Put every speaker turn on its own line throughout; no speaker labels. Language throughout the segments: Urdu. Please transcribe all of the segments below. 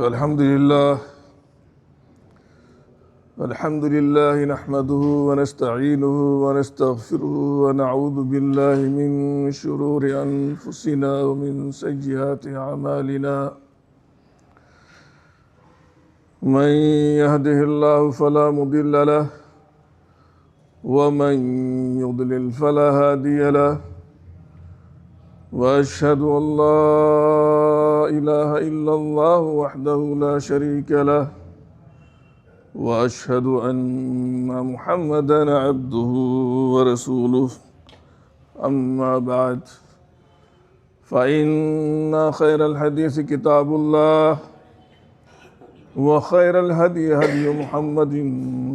الحمد لله نحمده ونستعينه ونستغفره ونعوذ بالله من شرور أنفسنا ومن سيئات أعمالنا. من يهده الله فلا مضل له ومن يضلل فلا هادي له، وأشهد أن لا إله إلا الله وحده لا شريك له، وأشهد أن محمدًا عبده ورسوله. أما بعد، فإن خير الحديث كتاب الله، وخير الهدي هدي محمد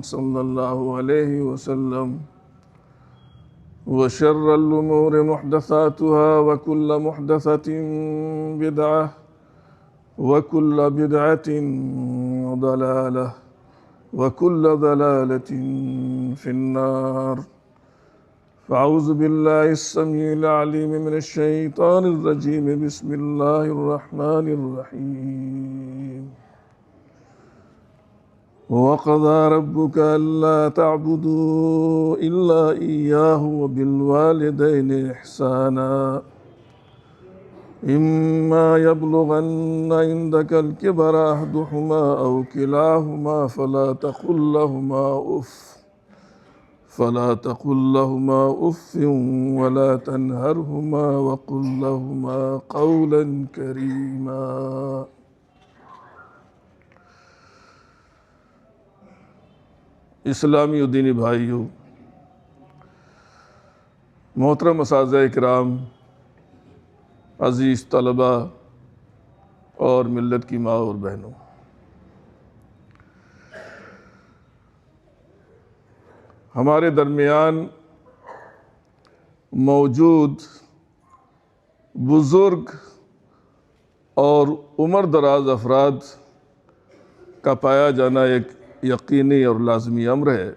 صلى الله عليه وسلم، وشر الأمور محدثاتها، وكل محدثة بدعة، وكل بدعة ضلالة، وكل ضلالة في النار. فأعوذ بالله السميع العليم من الشيطان الرجيم. بسم الله الرحمن الرحيم. وقضى ربك ألا تعبدوا إلا إياه وبالوالدين إحسانا. إما يبلغن عندك الكبر أحدهما أو كلاهما فلا تقل لهما أف ولا تنهرهما وقل لهما قولا كريما. اسلامی و دینی بھائیوں، محترم اساتذہ اکرام، عزیز طلبہ اور ملت کی ماں اور بہنوں، ہمارے درمیان موجود بزرگ اور عمر دراز افراد کا پایا جانا ایک یقینی اور لازمی امر ہے،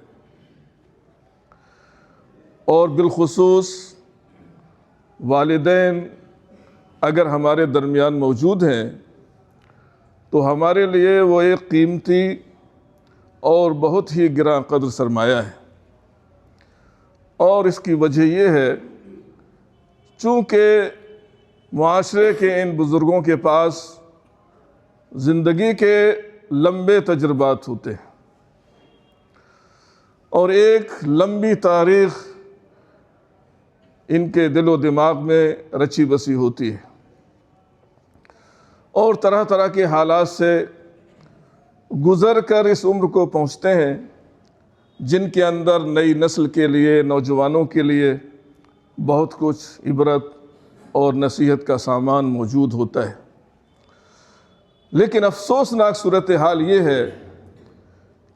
اور بالخصوص والدین اگر ہمارے درمیان موجود ہیں تو ہمارے لیے وہ ایک قیمتی اور بہت ہی گراں قدر سرمایہ ہے. اور اس کی وجہ یہ ہے چونکہ معاشرے کے ان بزرگوں کے پاس زندگی کے لمبے تجربات ہوتے ہیں اور ایک لمبی تاریخ ان کے دل و دماغ میں رچی بسی ہوتی ہے، اور طرح طرح کے حالات سے گزر کر اس عمر کو پہنچتے ہیں جن کے اندر نئی نسل کے لیے، نوجوانوں کے لیے بہت کچھ عبرت اور نصیحت کا سامان موجود ہوتا ہے. لیکن افسوسناک صورتحال یہ ہے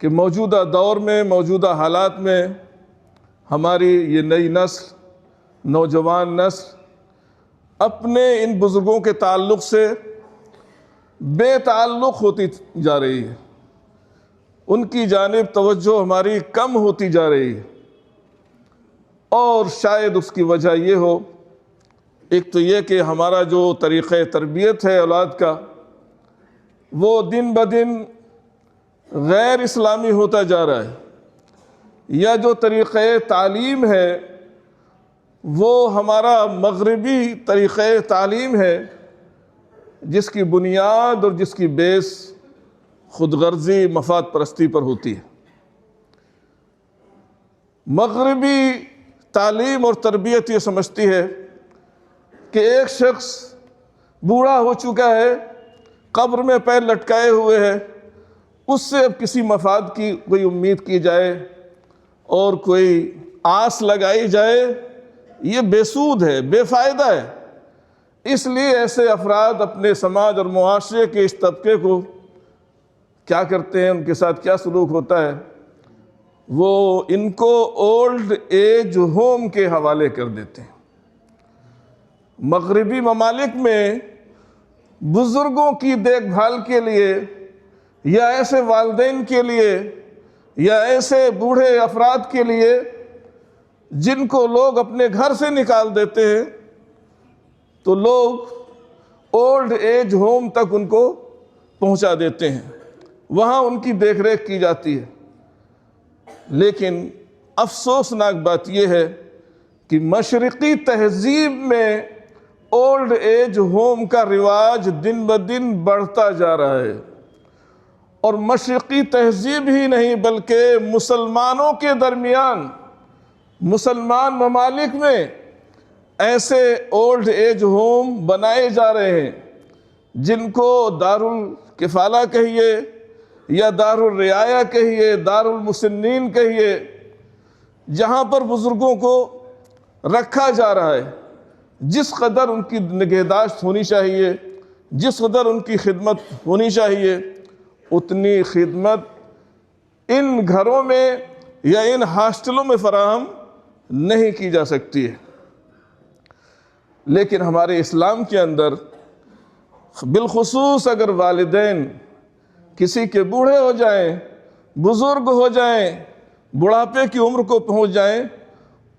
کہ موجودہ دور میں، موجودہ حالات میں ہماری یہ نئی نسل، نوجوان نسل اپنے ان بزرگوں کے تعلق سے بے تعلق ہوتی جا رہی ہے، ان کی جانب توجہ ہماری کم ہوتی جا رہی ہے. اور شاید اس کی وجہ یہ ہو، ایک تو یہ کہ ہمارا جو طریقہ تربیت ہے اولاد کا وہ دن بدن غیر اسلامی ہوتا جا رہا ہے، یا جو طریقہ تعلیم ہے وہ ہمارا مغربی طریقہ تعلیم ہے جس کی بنیاد اور جس کی بیس خود غرضی، مفاد پرستی پر ہوتی ہے. مغربی تعلیم اور تربیت یہ سمجھتی ہے کہ ایک شخص بوڑھا ہو چکا ہے، قبر میں پیر لٹکائے ہوئے ہے، اس سے اب کسی مفاد کی کوئی امید کی جائے اور کوئی آس لگائی جائے، یہ بے سود ہے، بے فائدہ ہے. اس لیے ایسے افراد اپنے سماج اور معاشرے کے اس طبقے کو کیا کرتے ہیں، ان کے ساتھ کیا سلوک ہوتا ہے، وہ ان کو اولڈ ایج ہوم کے حوالے کر دیتے ہیں. مغربی ممالک میں بزرگوں کی دیکھ بھال کے لیے یا ایسے والدین کے لیے یا ایسے بوڑھے افراد کے لیے جن کو لوگ اپنے گھر سے نکال دیتے ہیں تو لوگ اولڈ ایج ہوم تک ان کو پہنچا دیتے ہیں، وہاں ان کی دیکھ ریکھ کی جاتی ہے۔ لیکن افسوسناک بات یہ ہے کہ مشرقی تہذیب میں اولڈ ایج ہوم کا رواج دن بدن بڑھتا جا رہا ہے، اور مشرقی تہذیب ہی نہیں بلکہ مسلمانوں کے درمیان، مسلمان ممالک میں ایسے اولڈ ایج ہوم بنائے جا رہے ہیں جن کو دارالکفالہ کہیے یا دارالرعایہ کہیے، دارالمسنین کہیے، جہاں پر بزرگوں کو رکھا جا رہا ہے۔ جس قدر ان کی نگہداشت ہونی چاہیے، جس قدر ان کی خدمت ہونی چاہیے، اتنی خدمت ان گھروں میں یا ان ہاسٹلوں میں فراہم نہیں کی جا سکتی ہے۔ لیکن ہمارے اسلام کے اندر بالخصوص اگر والدین کسی کے بوڑھے ہو جائیں، بزرگ ہو جائیں، بڑھاپے کی عمر کو پہنچ جائیں،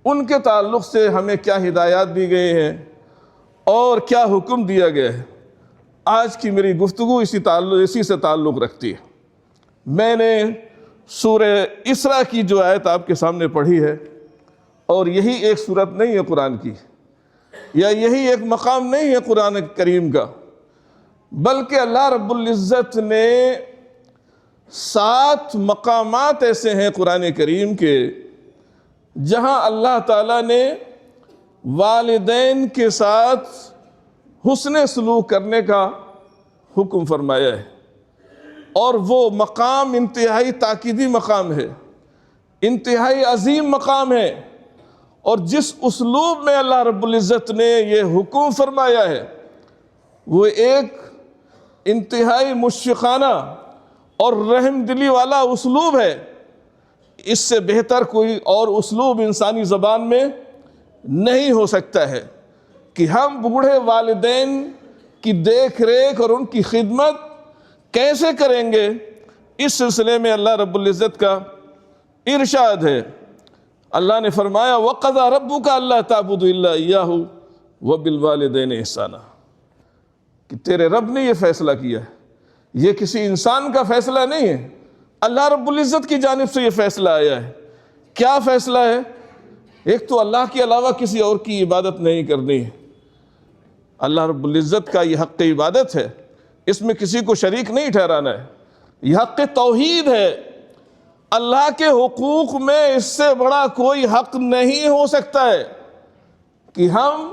ان کے تعلق سے ہمیں کیا ہدایات دی گئی ہیں اور کیا حکم دیا گیا ہے۔ آج کی میری گفتگو اسی سے تعلق رکھتی ہے۔ میں نے سورہ اسراء کی جو آیت آپ کے سامنے پڑھی ہے، اور یہی ایک سورت نہیں ہے قرآن کی، یا یہی ایک مقام نہیں ہے قرآن کریم کا، بلکہ اللہ رب العزت نے 7 مقامات ایسے ہیں قرآن کریم کے جہاں اللہ تعالیٰ نے والدین کے ساتھ حسن سلوک کرنے کا حکم فرمایا ہے، اور وہ مقام انتہائی تاکیدی مقام ہے، انتہائی عظیم مقام ہے، اور جس اسلوب میں اللہ رب العزت نے یہ حکم فرمایا ہے وہ ایک انتہائی مشفقانہ اور رحم دلی والا اسلوب ہے۔ اس سے بہتر کوئی اور اسلوب انسانی زبان میں نہیں ہو سکتا ہے کہ ہم بوڑھے والدین کی دیکھ ریکھ اور ان کی خدمت کیسے کریں گے۔ اس سلسلے میں اللہ رب العزت کا ارشاد ہے، اللہ نے فرمایا وَقَضَىٰ رَبُّكَ أَلَّا تَعْبُدُوا إِلَّا إِيَّاهُ وَبِالْوَالِدَيْنِ إِحْسَانًا، کہ تیرے رب نے یہ فیصلہ کیا ہے۔ یہ کسی انسان کا فیصلہ نہیں ہے، اللہ رب العزت کی جانب سے یہ فیصلہ آیا ہے۔ کیا فیصلہ ہے؟ ایک تو اللہ کے علاوہ کسی اور کی عبادت نہیں کرنی ہے، اللہ رب العزت کا یہ حق عبادت ہے، اس میں کسی کو شریک نہیں ٹھہرانا ہے، یہ حق توحید ہے۔ اللہ کے حقوق میں اس سے بڑا کوئی حق نہیں ہو سکتا ہے کہ ہم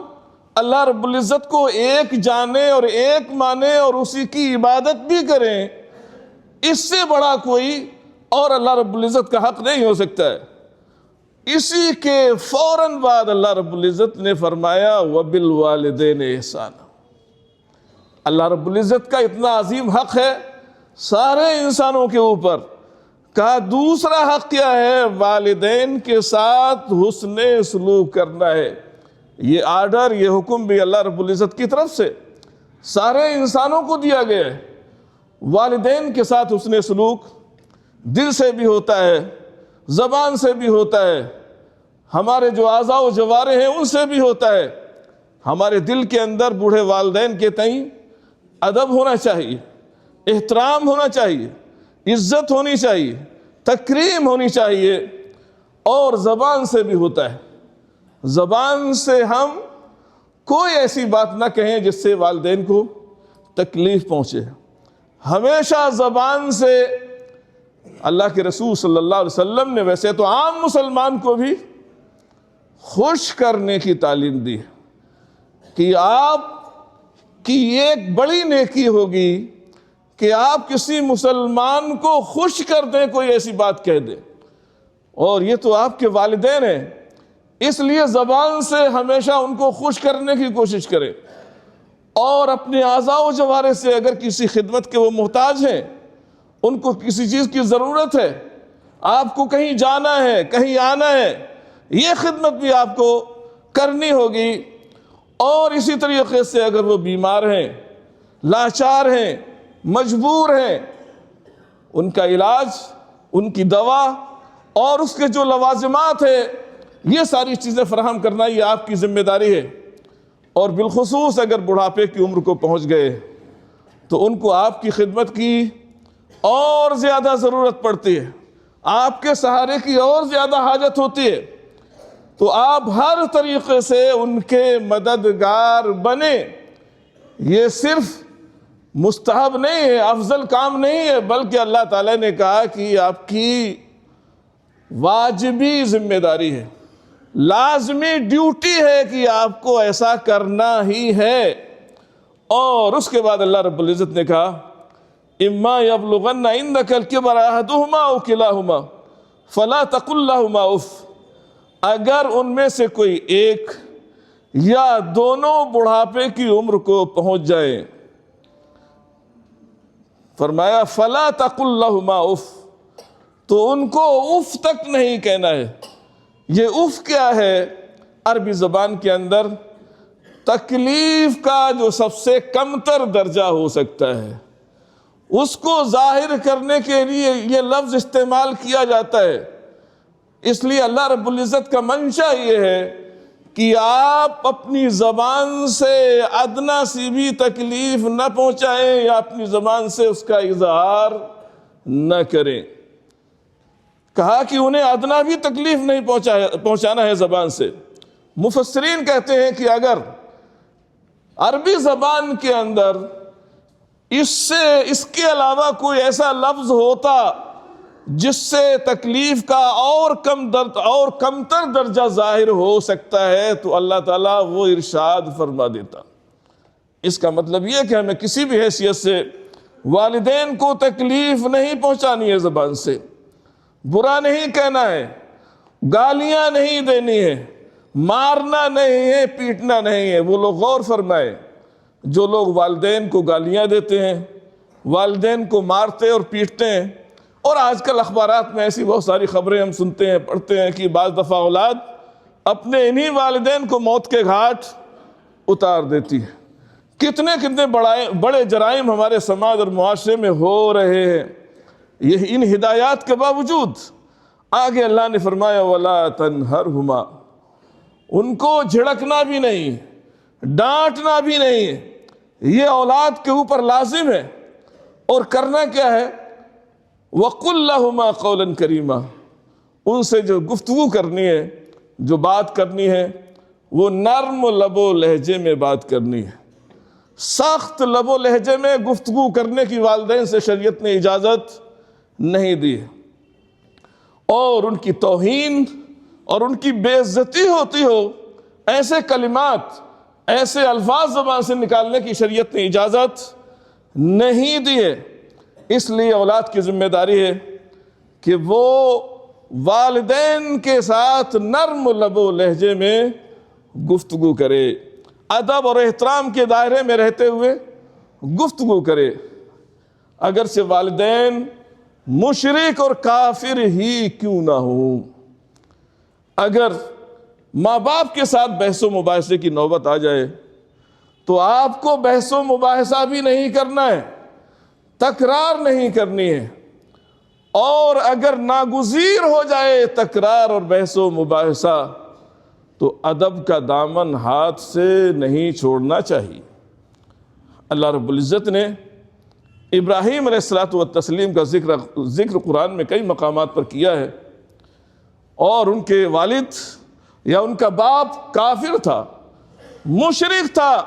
اللہ رب العزت کو ایک جانیں اور ایک مانیں اور اسی کی عبادت بھی کریں۔ اس سے بڑا کوئی اور اللہ رب العزت کا حق نہیں ہو سکتا ہے۔ اسی کے فوراً بعد اللہ رب العزت نے فرمایا وَبِالْوَالِدَيْنِ إِحْسَانًا۔ اللہ رب العزت کا اتنا عظیم حق ہے سارے انسانوں کے اوپر، کہا دوسرا حق کیا ہے؟ والدین کے ساتھ حسن سلوک کرنا ہے۔ یہ آرڈر، یہ حکم بھی اللہ رب العزت کی طرف سے سارے انسانوں کو دیا گیا ہے۔ والدین کے ساتھ حسن سلوک دل سے بھی ہوتا ہے، زبان سے بھی ہوتا ہے، ہمارے جو اعضاء و جوارح ہیں ان سے بھی ہوتا ہے۔ ہمارے دل کے اندر بوڑھے والدین کے تئیں ادب ہونا چاہیے، احترام ہونا چاہیے، عزت ہونی چاہیے، تکریم ہونی چاہیے، اور زبان سے بھی ہوتا ہے۔ زبان سے ہم کوئی ایسی بات نہ کہیں جس سے والدین کو تکلیف پہنچے۔ ہمیشہ زبان سے اللہ کے رسول صلی اللہ علیہ وسلم نے ویسے تو عام مسلمان کو بھی خوش کرنے کی تعلیم دی ہے کہ آپ کی ایک بڑی نیکی ہوگی کہ آپ کسی مسلمان کو خوش کر دیں، کوئی ایسی بات کہہ دیں، اور یہ تو آپ کے والدین ہیں، اس لیے زبان سے ہمیشہ ان کو خوش کرنے کی کوشش کریں، اور اپنے اعضاء و جوارح سے اگر کسی خدمت کے وہ محتاج ہیں، ان کو کسی چیز کی ضرورت ہے، آپ کو کہیں جانا ہے، کہیں آنا ہے، یہ خدمت بھی آپ کو کرنی ہوگی۔ اور اسی طریقے سے اگر وہ بیمار ہیں، لاچار ہیں، مجبور ہیں، ان کا علاج، ان کی دوا اور اس کے جو لوازمات ہیں، یہ ساری چیزیں فراہم کرنا یہ آپ کی ذمہ داری ہے۔ اور بالخصوص اگر بڑھاپے کی عمر کو پہنچ گئے تو ان کو آپ کی خدمت کی اور زیادہ ضرورت پڑتی ہے، آپ کے سہارے کی اور زیادہ حاجت ہوتی ہے، تو آپ ہر طریقے سے ان کے مددگار بنے۔ یہ صرف مستحب نہیں ہے، افضل کام نہیں ہے، بلکہ اللہ تعالیٰ نے کہا کہ آپ کی واجبی ذمہ داری ہے، لازمی ڈیوٹی ہے کہ آپ کو ایسا کرنا ہی ہے۔ اور اس کے بعد اللہ رب العزت نے کہا اما یبلغن عندک الکبر احدہما او کلاہما فلا تقل لہما اف، اگر ان میں سے کوئی ایک یا دونوں بڑھاپے کی عمر کو پہنچ جائیں، فرمایا فلا تقل لہما اف، تو ان کو اف تک نہیں کہنا ہے۔ یہ اف کیا ہے؟ عربی زبان کے اندر تکلیف کا جو سب سے کمتر درجہ ہو سکتا ہے، اس کو ظاہر کرنے کے لیے یہ لفظ استعمال کیا جاتا ہے۔ اس لیے اللہ رب العزت کا منشا یہ ہے کہ آپ اپنی زبان سے ادنا سی بھی تکلیف نہ پہنچائیں یا اپنی زبان سے اس کا اظہار نہ کریں۔ کہا کہ انہیں ادنا بھی تکلیف نہیں پہنچانا ہے زبان سے۔ مفسرین کہتے ہیں کہ اگر عربی زبان کے اندر اس کے علاوہ کوئی ایسا لفظ ہوتا جس سے تکلیف کا اور کمتر درجہ ظاہر ہو سکتا ہے تو اللہ تعالیٰ وہ ارشاد فرما دیتا۔ اس کا مطلب یہ کہ ہمیں کسی بھی حیثیت سے والدین کو تکلیف نہیں پہنچانی ہے، زبان سے برا نہیں کہنا ہے، گالیاں نہیں دینی ہے، مارنا نہیں ہے، پیٹنا نہیں ہے۔ وہ لوگ غور فرمائے جو لوگ والدین کو گالیاں دیتے ہیں، والدین کو مارتے اور پیٹتے ہیں، اور آج کل اخبارات میں ایسی بہت ساری خبریں ہم سنتے ہیں، پڑھتے ہیں کہ بعض دفعہ اولاد اپنے انہی والدین کو موت کے گھاٹ اتار دیتی ہے۔ کتنے بڑے جرائم ہمارے سماج اور معاشرے میں ہو رہے ہیں یہ ان ہدایات کے باوجود۔ آگے اللہ نے فرمایا وَلَا تَنْهَرْهُمَا، ان کو جھڑکنا بھی نہیں، ڈانٹنا بھی نہیں، یہ اولاد کے اوپر لازم ہے۔ اور کرنا کیا ہے؟ وَقُلْ لَهُمَا قَوْلًا كَرِيمًا، ان سے جو گفتگو کرنی ہے، جو بات کرنی ہے، وہ نرم لب و لہجے میں بات کرنی ہے۔ سخت لب و لہجے میں گفتگو کرنے کی والدین سے شریعت نے اجازت نہیں دی، اور ان کی توہین اور ان کی بے عزتی ہوتی ہو، ایسے کلمات، ایسے الفاظ زبان سے نکالنے کی شریعت نے اجازت نہیں دی ہے۔ اس لیے اولاد کی ذمہ داری ہے کہ وہ والدین کے ساتھ نرم لب و لہجے میں گفتگو کرے، ادب اور احترام کے دائرے میں رہتے ہوئے گفتگو کرے، اگرچہ والدین مشرک اور کافر ہی کیوں نہ ہوں۔ اگر ماں باپ کے ساتھ بحث و مباحثے کی نوبت آ جائے تو آپ کو بحث و مباحثہ بھی نہیں کرنا ہے، تکرار نہیں کرنی ہے، اور اگر ناگزیر ہو جائے تکرار اور بحث و مباحثہ تو ادب کا دامن ہاتھ سے نہیں چھوڑنا چاہیے۔ اللہ رب العزت نے ابراہیم علیہ الصلوۃ والتسلیم کا ذکر قرآن میں کئی مقامات پر کیا ہے، اور ان کے والد یا ان کا باپ کافر تھا، مشرک تھا۔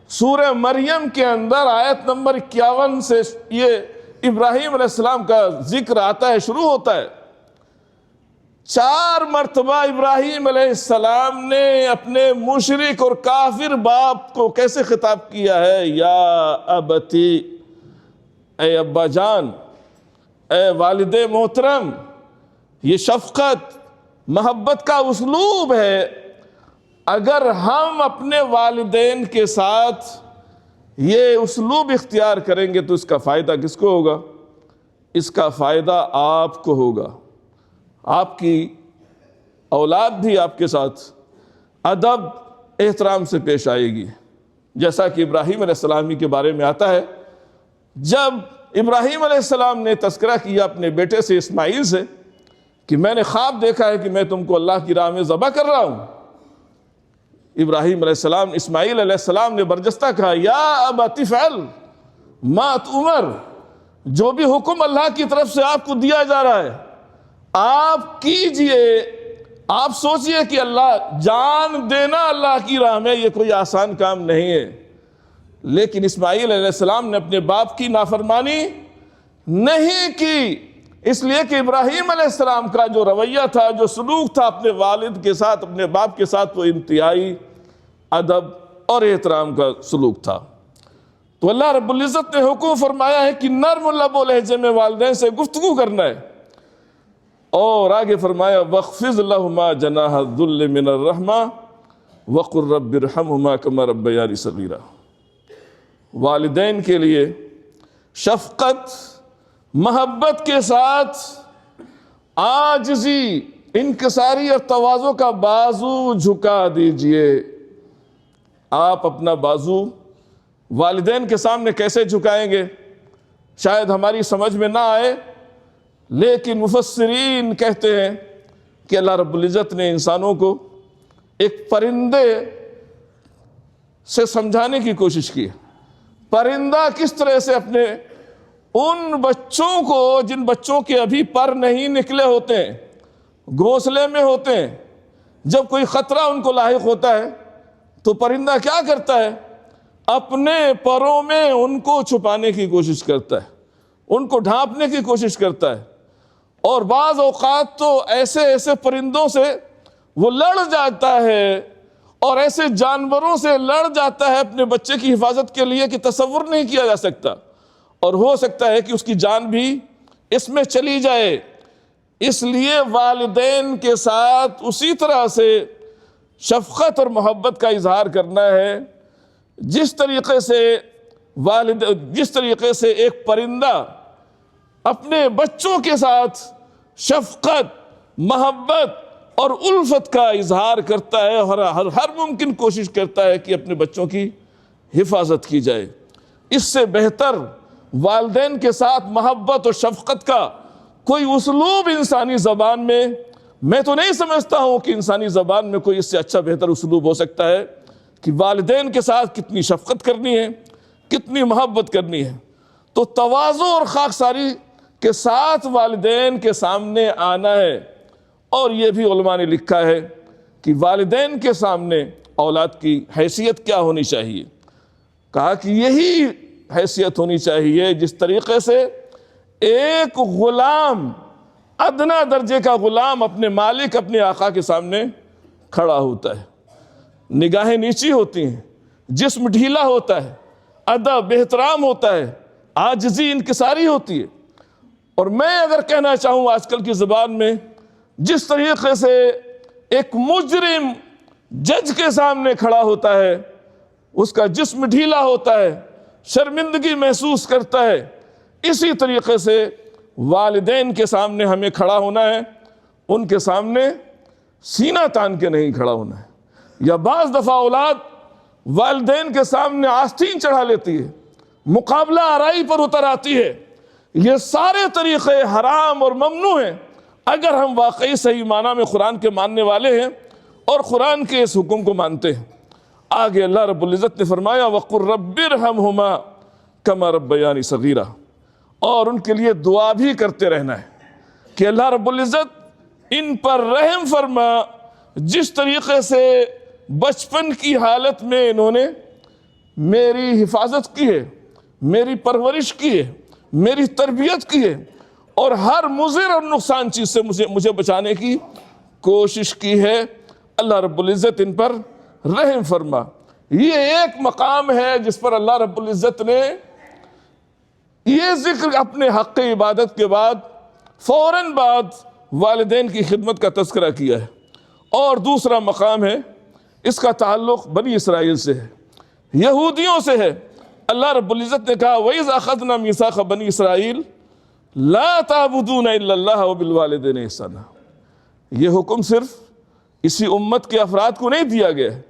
سورہ مریم کے اندر آیت نمبر 51 سے یہ ابراہیم علیہ السلام کا ذکر آتا ہے، شروع ہوتا ہے۔ 4 مرتبہ ابراہیم علیہ السلام نے اپنے مشرک اور کافر باپ کو کیسے خطاب کیا ہے؟ یا ابتی، اے ابا جان، اے والد محترم۔ یہ شفقت، محبت کا اسلوب ہے۔ اگر ہم اپنے والدین کے ساتھ یہ اسلوب اختیار کریں گے تو اس کا فائدہ کس کو ہوگا؟ اس کا فائدہ آپ کو ہوگا۔ آپ کی اولاد بھی آپ کے ساتھ ادب احترام سے پیش آئے گی، جیسا کہ ابراہیم علیہ السلام کے بارے میں آتا ہے۔ جب ابراہیم علیہ السلام نے تذکرہ کیا اپنے بیٹے سے اسماعیل سے کہ میں نے خواب دیکھا ہے کہ میں تم کو اللہ کی راہ میں ذبح کر رہا ہوں، ابراہیم علیہ السلام اسماعیل علیہ السلام نے برجستہ کہا یا ابت افعل، مات عمر، جو بھی حکم اللہ کی طرف سے آپ کو دیا جا رہا ہے آپ کیجئے۔ آپ سوچئے کہ اللہ جان دینا اللہ کی راہ میں یہ کوئی آسان کام نہیں ہے، لیکن اسماعیل علیہ السلام نے اپنے باپ کی نافرمانی نہیں کی، اس لیے کہ ابراہیم علیہ السلام کا جو رویہ تھا، جو سلوک تھا اپنے والد کے ساتھ، اپنے باپ کے ساتھ، وہ انتہائی ادب اور احترام کا سلوک تھا۔ تو اللہ رب العزت نے حکم فرمایا ہے کہ نرم لب و لہجے میں والدین سے گفتگو کرنا ہے، اور آگے فرمایا وَاخْفِضْ لَهُمَا جَنَاحَ الذُّلِّ مِنَ الرَّحْمَةِ وَقُلْ رَبِّ ارْحَمْهُمَا كَمَا رَبَّيَانِي صَغِيرًا۔ والدین کے لیے شفقت، محبت کے ساتھ عاجزی، انکساری اور تواضع کا بازو جھکا دیجئے۔ آپ اپنا بازو والدین کے سامنے کیسے جھکائیں گے شاید ہماری سمجھ میں نہ آئے، لیکن مفسرین کہتے ہیں کہ اللہ رب العزت نے انسانوں کو ایک پرندے سے سمجھانے کی کوشش کی ہے۔ پرندہ کس طرح سے اپنے ان بچوں کو، جن بچوں کے ابھی پر نہیں نکلے ہوتے ہیں، گھونسلے میں ہوتے ہیں، جب کوئی خطرہ ان کو لاحق ہوتا ہے تو پرندہ کیا کرتا ہے؟ اپنے پروں میں ان کو چھپانے کی کوشش کرتا ہے، ان کو ڈھانپنے کی کوشش کرتا ہے، اور بعض اوقات تو ایسے ایسے پرندوں سے وہ لڑ جاتا ہے اور ایسے جانوروں سے لڑ جاتا ہے اپنے بچے کی حفاظت کے لیے کہ تصور نہیں کیا جا سکتا، اور ہو سکتا ہے کہ اس کی جان بھی اس میں چلی جائے۔ اس لیے والدین کے ساتھ اسی طرح سے شفقت اور محبت کا اظہار کرنا ہے جس طریقے سے ایک پرندہ اپنے بچوں کے ساتھ شفقت، محبت اور الفت کا اظہار کرتا ہے، اور ہر ممکن کوشش کرتا ہے کہ اپنے بچوں کی حفاظت کی جائے۔ اس سے بہتر والدین کے ساتھ محبت اور شفقت کا کوئی اسلوب انسانی زبان میں تو نہیں سمجھتا ہوں کہ انسانی زبان میں کوئی اس سے اچھا بہتر اسلوب ہو سکتا ہے کہ والدین کے ساتھ کتنی شفقت کرنی ہے، کتنی محبت کرنی ہے۔ تو تواضع اور خاکساری کے ساتھ والدین کے سامنے آنا ہے، اور یہ بھی علماء نے لکھا ہے کہ والدین کے سامنے اولاد کی حیثیت کیا ہونی چاہیے۔ کہا کہ یہی حیثیت ہونی چاہیے جس طریقے سے ایک غلام، ادنا درجے کا غلام اپنے مالک، اپنے آقا کے سامنے کھڑا ہوتا ہے، نگاہیں نیچی ہوتی ہیں، جسم ڈھیلا ہوتا ہے، ادب احترام ہوتا ہے، عاجزی انکساری ہوتی ہے۔ اور میں اگر کہنا چاہوں آج کل کی زبان میں، جس طریقے سے ایک مجرم جج کے سامنے کھڑا ہوتا ہے، اس کا جسم ڈھیلا ہوتا ہے، شرمندگی محسوس کرتا ہے، اسی طریقے سے والدین کے سامنے ہمیں کھڑا ہونا ہے، ان کے سامنے سینہ تان کے نہیں کھڑا ہونا ہے۔ یا بعض دفعہ اولاد والدین کے سامنے آستین چڑھا لیتی ہے، مقابلہ آرائی پر اتر آتی ہے۔ یہ سارے طریقے حرام اور ممنوع ہیں اگر ہم واقعی صحیح معنی میں قرآن کے ماننے والے ہیں اور قرآن کے اس حکم کو مانتے ہیں۔ آگے اللہ رب العزت نے فرمایا وَقُلْ رَبِّ ارْحَمْهُمَا كَمَا رَبَّيَانِي صَغِيرًا، اور ان کے لیے دعا بھی کرتے رہنا ہے کہ اللہ رب العزت ان پر رحم فرما، جس طریقے سے بچپن کی حالت میں انہوں نے میری حفاظت کی ہے، میری پرورش کی ہے، میری تربیت کی ہے، اور ہر مضر اور نقصان چیز سے مجھے بچانے کی کوشش کی ہے۔ اللہ رب العزت ان پر رحم فرما۔ یہ ایک مقام ہے جس پر اللہ رب العزت نے یہ ذکر اپنے حق عبادت کے بعد فوراً بعد والدین کی خدمت کا تذکرہ کیا ہے۔ اور دوسرا مقام ہے، اس کا تعلق بنی اسرائیل سے ہے، یہودیوں سے ہے۔ اللہ رب العزت نے کہا وَإِذْ أَخَذْنَا مِيثَاقَ بَنِي إِسْرَائِيلَ لَا تَعْبُدُونَ إِلَّا اللَّهَ وَبِالْوَالِدَيْنِ إِحْسَانًا۔ یہ حکم صرف اسی امت کے افراد کو نہیں دیا گیا ہے،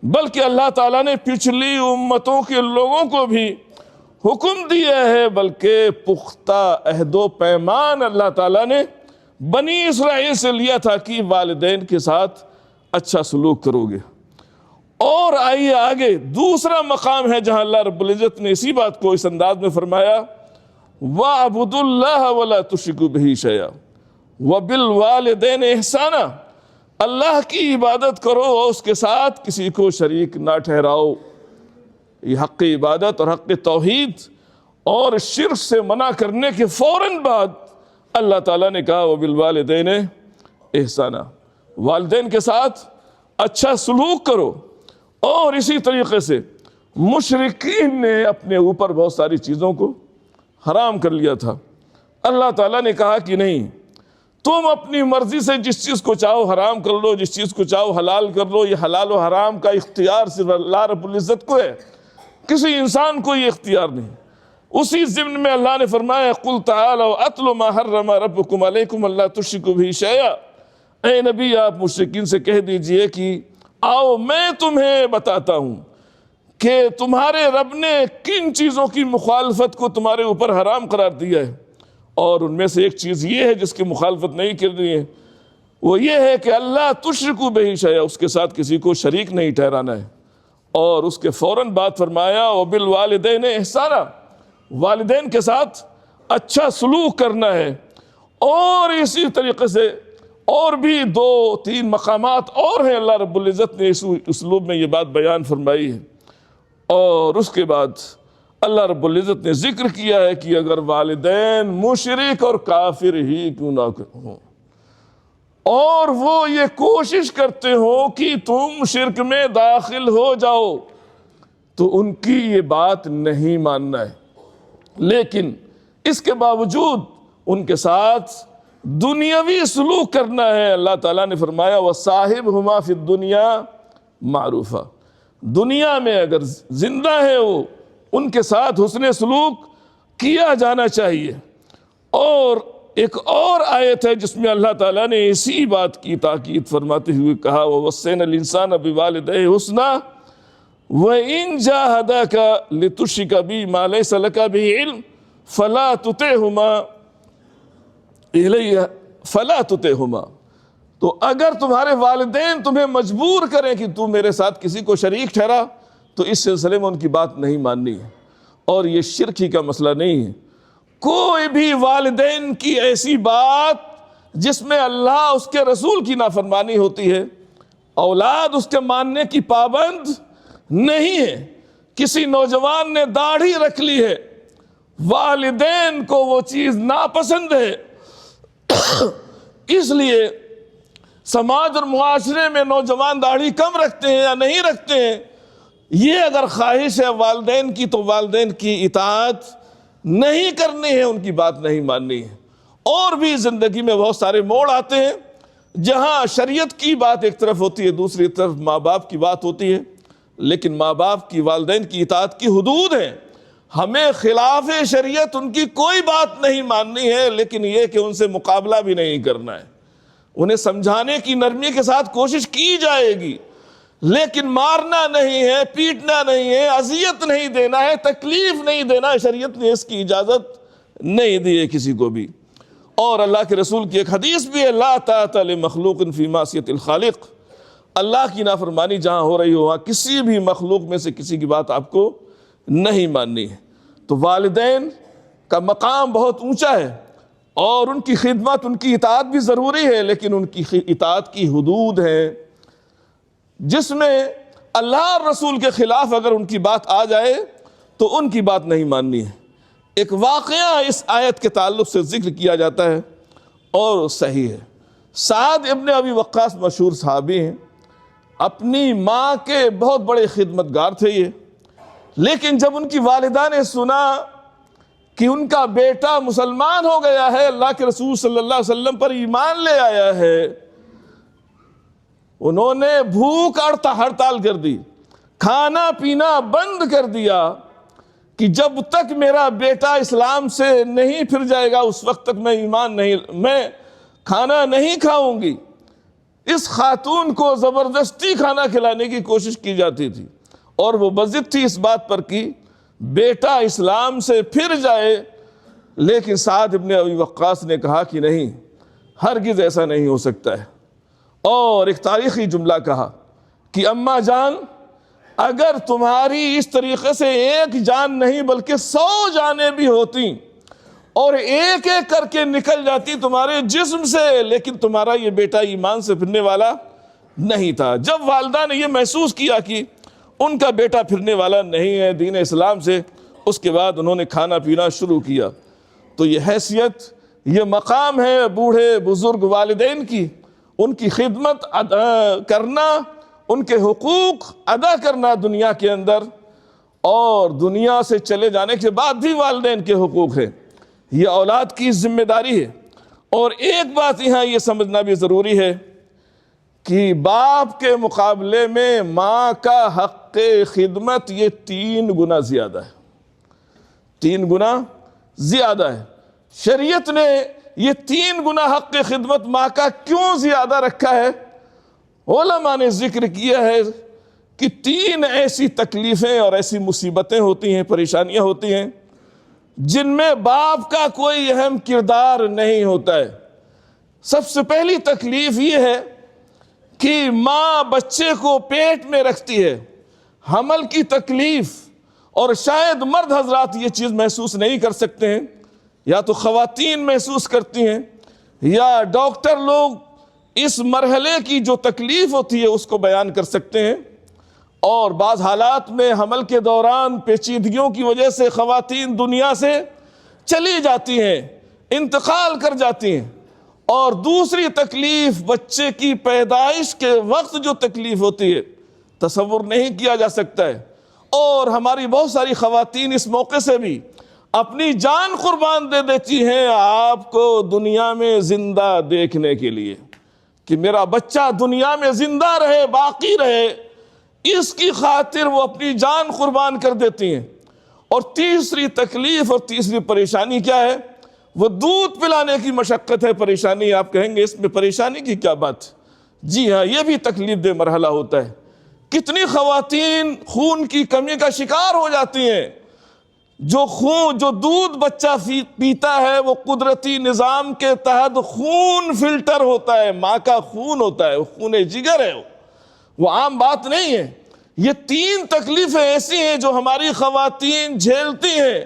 بلکہ اللہ تعالیٰ نے پچھلی امتوں کے لوگوں کو بھی حکم دیا ہے، بلکہ پختہ عہد و پیمان اللہ تعالیٰ نے بنی اسرائیل سے لیا تھا کہ والدین کے ساتھ اچھا سلوک کرو گے۔ اور آئیے آگے دوسرا مقام ہے جہاں اللہ رب العزت نے اسی بات کو اس انداز میں فرمایا، وَاعْبُدُوا اللَّهَ وَلَا تُشْرِكُوا بِهِ شَيْئًا وَبِالْوَالِدَيْنِ إِحْسَانًا، اللہ کی عبادت کرو اور اس کے ساتھ کسی کو شریک نہ ٹھہراؤ۔ یہ حق عبادت اور حق توحید اور شرک سے منع کرنے کے فوراً بعد اللہ تعالیٰ نے کہا وَبِالْوَالِدَيْنِ إِحْسَانًا، والدین کے ساتھ اچھا سلوک کرو۔ اور اسی طریقے سے مشرکین نے اپنے اوپر بہت ساری چیزوں کو حرام کر لیا تھا، اللہ تعالیٰ نے کہا کہ نہیں، تم اپنی مرضی سے جس چیز کو چاہو حرام کر لو، جس چیز کو چاہو حلال کر لو، یہ حلال و حرام کا اختیار صرف اللہ رب العزت کو ہے، کسی انسان کو یہ اختیار نہیں۔ اسی ضمن میں اللہ نے فرمایا قُلْ تَعَالَوْا أَتْلُ مَا حَرَّمَ رَبُّكُمْ عَلَيْكُمْ أَلَّا تُشْرِكُوا بِهِ شَيْئًا، اے نبی آپ مشرکین سے کہہ دیجئے کہ آؤ میں تمہیں بتاتا ہوں کہ تمہارے رب نے کن چیزوں کی مخالفت کو تمہارے اوپر حرام قرار دیا ہے، اور ان میں سے ایک چیز یہ ہے جس کی مخالفت نہیں کرنی ہے، وہ یہ ہے کہ اللہ تشرکوا بہ شیئا، اس کے ساتھ کسی کو شریک نہیں ٹھہرانا ہے۔ اور اس کے فوراً بعد فرمایا وبالوالدین احسانا، والدین کے ساتھ اچھا سلوک کرنا ہے۔ اور اسی طریقے سے اور بھی 2-3 مقامات اور ہیں اللہ رب العزت نے اس اسلوب میں یہ بات بیان فرمائی ہے۔ اور اس کے بعد اللہ رب العزت نے ذکر کیا ہے کہ اگر والدین مشرک اور کافر ہی کیوں نہ ہوں، اور وہ یہ کوشش کرتے ہو کہ تم شرک میں داخل ہو جاؤ، تو ان کی یہ بات نہیں ماننا ہے، لیکن اس کے باوجود ان کے ساتھ دنیاوی سلوک کرنا ہے۔ اللہ تعالیٰ نے فرمایا وَصَاحِبْهُمَا فِي الدُّنْيَا مَعْرُوفًا، دنیا میں اگر زندہ ہے وہ، ان کے ساتھ حسن سلوک کیا جانا چاہیے۔ اور ایک اور آیت ہے جس میں اللہ تعالیٰ نے اسی بات کی تاکید فرماتے ہوئے کہا وَوَصَّيْنَا الْإِنسَانَ بِوَالِدَيْهِ حُسْنًا وَإِن جَاهَدَاكَ لِتُشْرِكَ بِي مَا لَيْسَ لَكَ بِهِ عِلْمٌ فَلَا تُطِعْهُمَا فَلَا تُطِعْهُمَا، تو اگر تمہارے والدین تمہیں مجبور کریں کہ تم میرے ساتھ کسی کو شریک ٹھہرا، تو اس سلسلے میں ان کی بات نہیں ماننی ہے۔ اور یہ شرک ہی کا مسئلہ نہیں ہے، کوئی بھی والدین کی ایسی بات جس میں اللہ اس کے رسول کی نافرمانی ہوتی ہے، اولاد اس کے ماننے کی پابند نہیں ہے۔ کسی نوجوان نے داڑھی رکھ لی ہے، والدین کو وہ چیز ناپسند ہے، اس لیے سماج اور معاشرے میں نوجوان داڑھی کم رکھتے ہیں یا نہیں رکھتے ہیں، یہ اگر خواہش ہے والدین کی تو والدین کی اطاعت نہیں کرنی ہے، ان کی بات نہیں ماننی ہے۔ اور بھی زندگی میں بہت سارے موڑ آتے ہیں جہاں شریعت کی بات ایک طرف ہوتی ہے، دوسری طرف ماں باپ کی بات ہوتی ہے، لیکن ماں باپ کی والدین کی اطاعت کی حدود ہیں۔ ہمیں خلاف شریعت ان کی کوئی بات نہیں ماننی ہے، لیکن یہ کہ ان سے مقابلہ بھی نہیں کرنا ہے، انہیں سمجھانے کی نرمی کے ساتھ کوشش کی جائے گی، لیکن مارنا نہیں ہے، پیٹنا نہیں ہے، اذیت نہیں دینا ہے، تکلیف نہیں دینا ہے، شریعت نے اس کی اجازت نہیں دی ہے کسی کو بھی۔ اور اللہ کے رسول کی ایک حدیث بھی ہے لا طاعۃ لمخلوق فی معصیۃ الخالق، اللہ کی نافرمانی جہاں ہو رہی ہو وہاں کسی بھی مخلوق میں سے کسی کی بات آپ کو نہیں ماننی ہے۔ تو والدین کا مقام بہت اونچا ہے، اور ان کی خدمت، ان کی اطاعت بھی ضروری ہے، لیکن ان کی اطاعت کی حدود ہیں، جس میں اللہ اور رسول کے خلاف اگر ان کی بات آ جائے تو ان کی بات نہیں ماننی ہے۔ ایک واقعہ اس آیت کے تعلق سے ذکر کیا جاتا ہے اور صحیح ہے۔ سعد ابن ابی وقاص مشہور صحابی ہیں، اپنی ماں کے بہت بڑے خدمتگار تھے یہ، لیکن جب ان کی والدہ نے سنا کہ ان کا بیٹا مسلمان ہو گیا ہے، اللہ کے رسول صلی اللہ علیہ وسلم پر ایمان لے آیا ہے، انہوں نے بھوک ہڑتال کر دی، کھانا پینا بند کر دیا کہ جب تک میرا بیٹا اسلام سے نہیں پھر جائے گا اس وقت تک میں کھانا نہیں کھاؤں گی۔ اس خاتون کو زبردستی کھانا کھلانے کی کوشش کی جاتی تھی، اور وہ بضد تھی اس بات پر کہ بیٹا اسلام سے پھر جائے، لیکن سعد ابن ابی وقاص نے کہا کہ نہیں، ہرگز ایسا نہیں ہو سکتا ہے، اور ایک تاریخی جملہ کہا کہ اماں جان اگر تمہاری اس طریقے سے ایک جان نہیں بلکہ 100 جانیں بھی ہوتی اور ایک ایک کر کے نکل جاتی تمہارے جسم سے، لیکن تمہارا یہ بیٹا ایمان سے پھرنے والا نہیں تھا۔ جب والدہ نے یہ محسوس کیا کہ ان کا بیٹا پھرنے والا نہیں ہے دین اسلام سے، اس کے بعد انہوں نے کھانا پینا شروع کیا۔ تو یہ حیثیت، یہ مقام ہے بوڑھے بزرگ والدین کی، ان کی خدمت کرنا، ان کے حقوق ادا کرنا دنیا کے اندر، اور دنیا سے چلے جانے کے بعد بھی والدین کے حقوق ہیں، یہ اولاد کی ذمہ داری ہے۔ اور ایک بات یہاں یہ سمجھنا بھی ضروری ہے کہ باپ کے مقابلے میں ماں کا حق خدمت یہ 3 گنا زیادہ ہے، 3 گنا زیادہ ہے۔ شریعت نے یہ 3 گنا حق خدمت ماں کا کیوں زیادہ رکھا ہے؟ علماء نے ذکر کیا ہے کہ 3 ایسی تکلیفیں اور ایسی مصیبتیں ہوتی ہیں، پریشانیاں ہوتی ہیں جن میں باپ کا کوئی اہم کردار نہیں ہوتا ہے۔ سب سے پہلی تکلیف یہ ہے کہ ماں بچے کو پیٹ میں رکھتی ہے، حمل کی تکلیف، اور شاید مرد حضرات یہ چیز محسوس نہیں کر سکتے ہیں، یا تو خواتین محسوس کرتی ہیں، یا ڈاکٹر لوگ اس مرحلے کی جو تکلیف ہوتی ہے اس کو بیان کر سکتے ہیں۔ اور بعض حالات میں حمل کے دوران پیچیدگیوں کی وجہ سے خواتین دنیا سے چلی جاتی ہیں، انتقال کر جاتی ہیں۔ اور دوسری تکلیف بچے کی پیدائش کے وقت جو تکلیف ہوتی ہے تصور نہیں کیا جا سکتا ہے، اور ہماری بہت ساری خواتین اس موقع سے بھی اپنی جان قربان دے دیتی ہیں آپ کو دنیا میں زندہ دیکھنے کے لیے، کہ میرا بچہ دنیا میں زندہ رہے، باقی رہے، اس کی خاطر وہ اپنی جان قربان کر دیتی ہیں۔ اور تیسری تکلیف اور تیسری پریشانی کیا ہے؟ وہ دودھ پلانے کی مشقت ہے، پریشانی۔ آپ کہیں گے اس میں پریشانی کی کیا بات؟ جی ہاں، یہ بھی تکلیف دہ مرحلہ ہوتا ہے۔ کتنی خواتین خون کی کمی کا شکار ہو جاتی ہیں۔ جو دودھ بچہ پیتا ہے وہ قدرتی نظام کے تحت خون فلٹر ہوتا ہے، ماں کا خون ہوتا ہے، وہ خون جگر ہے، وہ عام بات نہیں ہے۔ یہ 3 تکلیفیں ایسی ہیں جو ہماری خواتین جھیلتی ہیں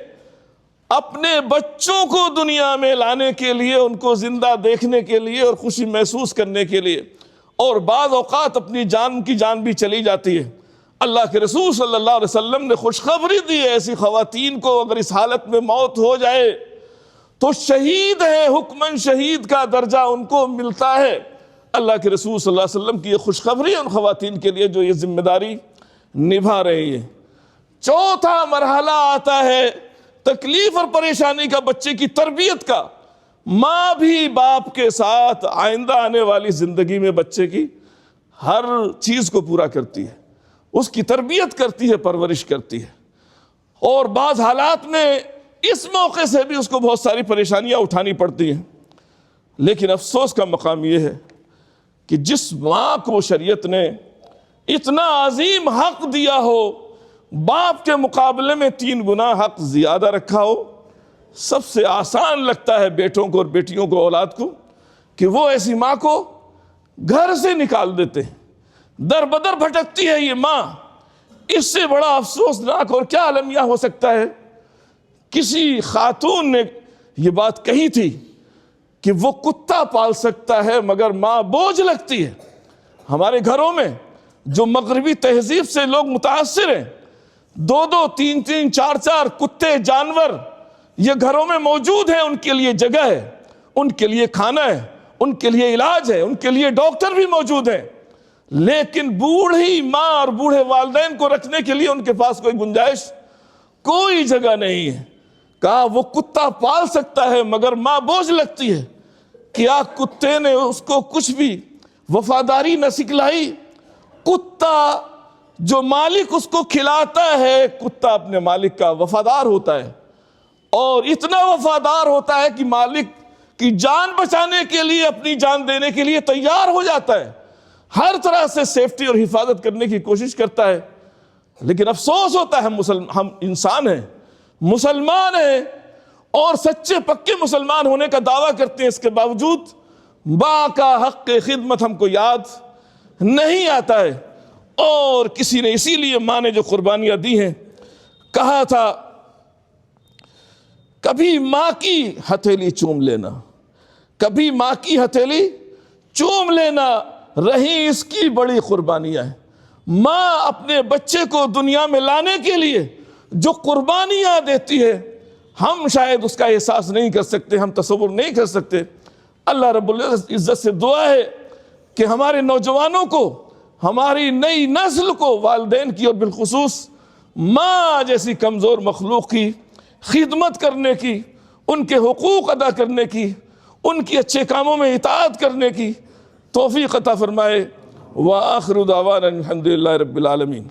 اپنے بچوں کو دنیا میں لانے کے لیے، ان کو زندہ دیکھنے کے لیے اور خوشی محسوس کرنے کے لیے، اور بعض اوقات اپنی جان کی جان بھی چلی جاتی ہے۔ اللہ کے رسول صلی اللہ علیہ وسلم نے خوشخبری دی ہے ایسی خواتین کو، اگر اس حالت میں موت ہو جائے تو شہید ہے، حکماً شہید کا درجہ ان کو ملتا ہے۔ اللہ کے رسول صلی اللہ علیہ وسلم کی یہ خوشخبری ہے ان خواتین کے لیے جو یہ ذمہ داری نبھا رہی ہے۔ چوتھا مرحلہ آتا ہے تکلیف اور پریشانی کا، بچے کی تربیت کا۔ ماں بھی باپ کے ساتھ آئندہ آنے والی زندگی میں بچے کی ہر چیز کو پورا کرتی ہے، اس کی تربیت کرتی ہے، پرورش کرتی ہے، اور بعض حالات میں اس موقع سے بھی اس کو بہت ساری پریشانیاں اٹھانی پڑتی ہیں۔ لیکن افسوس کا مقام یہ ہے کہ جس ماں کو شریعت نے اتنا عظیم حق دیا ہو، باپ کے مقابلے میں 3 گنا حق زیادہ رکھا ہو، سب سے آسان لگتا ہے بیٹوں کو اور بیٹیوں کو، اولاد کو، کہ وہ ایسی ماں کو گھر سے نکال دیتے ہیں۔ در بدر بھٹکتی ہے یہ ماں۔ اس سے بڑا افسوسناک اور کیا المیہ ہو سکتا ہے؟ کسی خاتون نے یہ بات کہی تھی کہ وہ کتا پال سکتا ہے مگر ماں بوجھ لگتی ہے۔ ہمارے گھروں میں جو مغربی تہذیب سے لوگ متاثر ہیں، 2-2 3-3 4-4 کتے جانور یہ گھروں میں موجود ہیں، ان کے لیے جگہ ہے، ان کے لیے کھانا ہے، ان کے لیے علاج ہے، ان کے لیے ڈاکٹر بھی موجود ہیں، لیکن بوڑھی ماں اور بوڑھے والدین کو رکھنے کے لیے ان کے پاس کوئی گنجائش، کوئی جگہ نہیں ہے۔ کہا وہ کتا پال سکتا ہے مگر ماں بوجھ لگتی ہے۔ کیا کتے نے اس کو کچھ بھی وفاداری نہ سکھلائی؟ کتا جو مالک اس کو کھلاتا ہے، کتا اپنے مالک کا وفادار ہوتا ہے، اور اتنا وفادار ہوتا ہے کہ مالک کی جان بچانے کے لیے، اپنی جان دینے کے لیے تیار ہو جاتا ہے، ہر طرح سے سیفٹی اور حفاظت کرنے کی کوشش کرتا ہے۔ لیکن افسوس ہوتا ہے ہم انسان ہیں، مسلمان ہیں، اور سچے پکے مسلمان ہونے کا دعویٰ کرتے ہیں، اس کے باوجود ماں کا حق خدمت ہم کو یاد نہیں آتا ہے، اور کسی نے اسی لیے ماں نے جو قربانیاں دی ہیں کہا تھا کبھی ماں کی ہتھیلی چوم لینا، کبھی ماں کی ہتھیلی چوم لینا، رہی اس کی بڑی قربانیاں ہیں۔ ماں اپنے بچے کو دنیا میں لانے کے لیے جو قربانیاں دیتی ہے ہم شاید اس کا احساس نہیں کر سکتے، ہم تصور نہیں کر سکتے۔ اللہ رب العزت سے دعا ہے کہ ہمارے نوجوانوں کو، ہماری نئی نسل کو والدین کی اور بالخصوص ماں جیسی کمزور مخلوق کی خدمت کرنے کی، ان کے حقوق ادا کرنے کی، ان کی اچھے کاموں میں اطاعت کرنے کی توفیق عطا فرمائے۔ وآخر دعوانا الحمدللہ رب العالمین۔